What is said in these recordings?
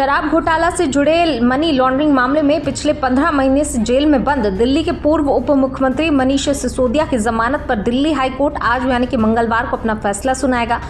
शराब घोटाला से जुड़े मनी लॉन्ड्रिंग मामले में पिछले 15 महीने से जेल में बंद दिल्ली के पूर्व उप मुख्यमंत्री मनीष सिसोदिया की जमानत पर दिल्ली हाई कोर्ट आज यानी कि मंगलवार को अपना फैसला सुनाएगा।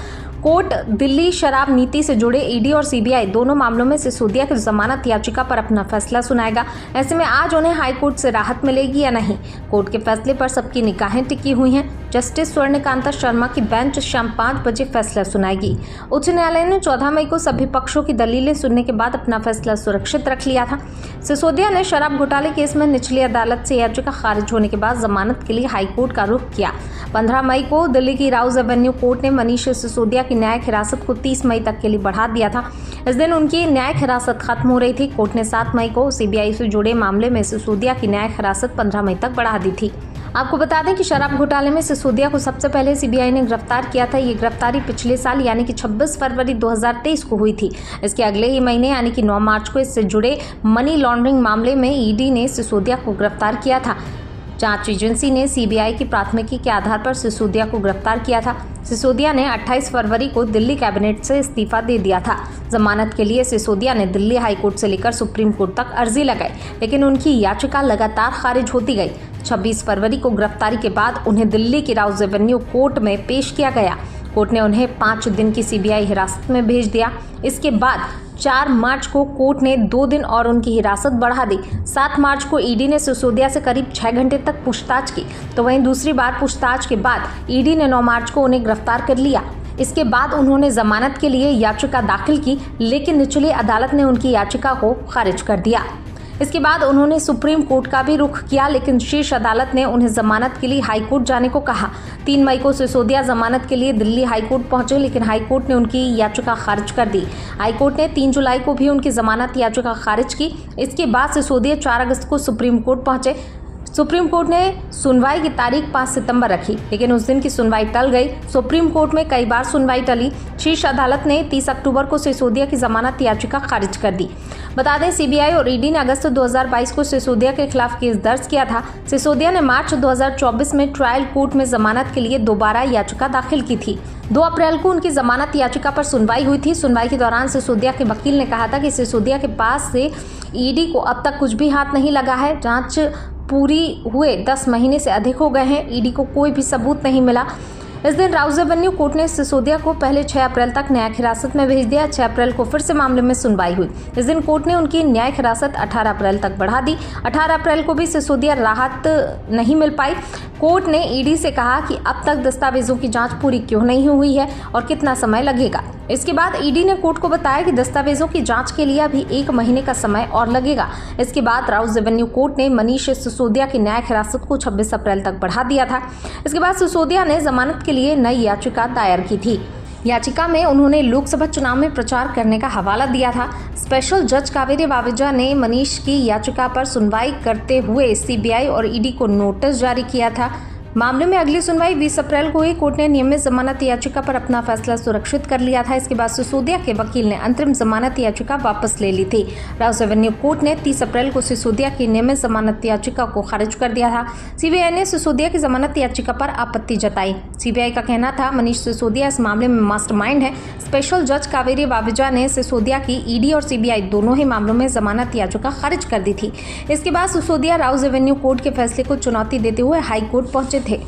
कोर्ट दिल्ली शराब नीति से जुड़े ईडी और सीबीआई दोनों मामलों में सिसोदिया की जमानत याचिका पर अपना फैसला सुनाएगा। ऐसे में आज उन्हें हाई कोर्ट से राहत मिलेगी या नहीं, कोर्ट के फैसले पर सबकी निगाहें टिकी हुई हैं। जस्टिस स्वर्णकांता शर्मा की बेंच शाम 5 बजे फैसला सुनाएगी। उच्च न्यायालय ने 14 मई को सभी पक्षों की दलीलें सुनने के बाद अपना फैसला सुरक्षित रख लिया था। सिसोदिया ने शराब घोटाले केस में निचली अदालत से याचिका खारिज होने के बाद जमानत के लिए हाई कोर्ट का रुख किया। 15 मई को दिल्ली की राउज एवेन्यू कोर्ट ने मनीष सिसोदिया की न्यायिक हिरासत को 30 मई तक के लिए बढ़ा दिया था। इस दिन उनकी न्यायिक हिरासत खत्म हो रही थी। कोर्ट ने 7 मई को सीबीआई से जुड़े मामले में सिसोदिया की न्यायिक हिरासत 15 मई तक बढ़ा दी थी। आपको बता दें कि शराब घोटाले में सिसोदिया को सबसे पहले सीबीआई ने गिरफ्तार किया था। ये गिरफ्तारी पिछले साल यानी कि 26 फरवरी 2023 को हुई थी। इसके अगले ही महीने यानी कि 9 मार्च को इससे जुड़े मनी लॉन्ड्रिंग मामले में ईडी ने सिसोदिया को गिरफ्तार किया था। जांच एजेंसी ने सीबीआई की प्राथमिकी के आधार पर सिसोदिया को गिरफ्तार किया था। सिसोदिया ने 28 फरवरी को दिल्ली कैबिनेट से इस्तीफा दे दिया था। जमानत के लिए सिसोदिया ने दिल्ली हाई कोर्ट से लेकर सुप्रीम कोर्ट तक अर्जी लगाई, लेकिन उनकी याचिका लगातार खारिज होती गई। 26 फरवरी को गिरफ्तारी के बाद उन्हें दिल्ली की राउज एवेन्यू कोर्ट में पेश किया गया। कोर्ट ने उन्हें 5 दिन की सीबीआई हिरासत में भेज दिया। इसके बाद 4 मार्च को कोर्ट ने 2 दिन और उनकी हिरासत बढ़ा दी। 7 मार्च को ईडी ने सिसोदिया से करीब 6 घंटे तक पूछताछ की, तो वहीं दूसरी बार पूछताछ के बाद ईडी ने 9 मार्च को उन्हें गिरफ्तार कर लिया। इसके बाद उन्होंने जमानत के लिए याचिका दाखिल की, लेकिन निचली अदालत ने उनकी याचिका को खारिज कर दिया। इसके बाद उन्होंने सुप्रीम कोर्ट का भी रुख किया, लेकिन शीर्ष अदालत ने उन्हें जमानत के लिए हाई कोर्ट जाने को कहा। 3 मई को सिसोदिया जमानत के लिए दिल्ली हाई कोर्ट पहुंचे, लेकिन हाई कोर्ट ने उनकी याचिका खारिज कर दी। हाई कोर्ट ने 3 जुलाई को भी उनकी जमानत याचिका खारिज की। इसके बाद सिसोदिया 4 अगस्त को सुप्रीम कोर्ट पहुंचे। सुप्रीम कोर्ट ने सुनवाई की तारीख 5 सितंबर रखी, लेकिन उस दिन की सुनवाई टल गई। सुप्रीम कोर्ट में कई बार सुनवाई टली। शीर्ष अदालत ने 30 अक्टूबर को सिसोदिया की जमानत याचिका खारिज कर दी। बता दें, सीबीआई और ईडी ने अगस्त 2022 को सिसोदिया के खिलाफ केस दर्ज किया था। सिसोदिया ने मार्च 2024 में ट्रायल कोर्ट में जमानत के लिए दोबारा याचिका दाखिल की थी। 2 अप्रैल को उनकी जमानत याचिका पर सुनवाई हुई थी। सुनवाई के दौरान सिसोदिया के वकील ने कहा था कि सिसोदिया के पास से ईडी को अब तक कुछ भी हाथ नहीं लगा है। जांच पूरी हुए 10 महीने से अधिक हो गए हैं, ईडी को कोई भी सबूत नहीं मिला। इस दिन राउज एवेन्यू कोर्ट ने सिसोदिया को पहले 6 अप्रैल तक न्यायिक हिरासत में भेज दिया। 6 अप्रैल को फिर से मामले में सुनवाई हुई। इस दिन कोर्ट ने उनकी न्यायिक हिरासत 18 अप्रैल तक बढ़ा दी। 18 अप्रैल को भी सिसोदिया राहत नहीं मिल पाई। कोर्ट ने ईडी से कहा कि अब तक दस्तावेजों की जांच पूरी क्यों नहीं हुई है और कितना समय लगेगा। इसके बाद ईडी ने कोर्ट को बताया कि दस्तावेजों की जांच के लिए अभी 1 महीने का समय और लगेगा। इसके बाद राउज एवेन्यू कोर्ट ने मनीष सिसोदिया की न्यायिक हिरासत को 26 अप्रैल तक बढ़ा दिया था। इसके बाद सिसोदिया ने जमानत के लिए नई याचिका दायर की थी। याचिका में उन्होंने लोकसभा चुनाव में प्रचार करने का हवाला दिया था। स्पेशल जज कावेरी वावेजा ने मनीष की याचिका पर सुनवाई करते हुए सीबीआई और ईडी को नोटिस जारी किया था। मामले में अगली सुनवाई 20 अप्रैल को हुई। कोर्ट ने नियमित जमानत याचिका पर अपना फैसला सुरक्षित कर लिया था। इसके बाद सिसोदिया के वकील ने अंतरिम जमानत याचिका वापस ले ली थी। राउज एवेन्यू कोर्ट ने 30 अप्रैल को सिसोदिया की नियमित जमानत याचिका को खारिज कर दिया था। सीबीआई ने सिसोदिया की जमानत याचिका पर आपत्ति जताई। सीबीआई का कहना था मनीष सिसोदिया इस मामले में मास्टरमाइंड है। स्पेशल जज कावेरी वावेजा ने सिसोदिया की ईडी और सीबीआई दोनों ही मामलों में जमानत याचिका खारिज कर दी थी। इसके बाद सिसोदिया राउज एवेन्यू कोर्ट के फैसले को चुनौती देते हुए हाई कोर्ट पहुंचे थे।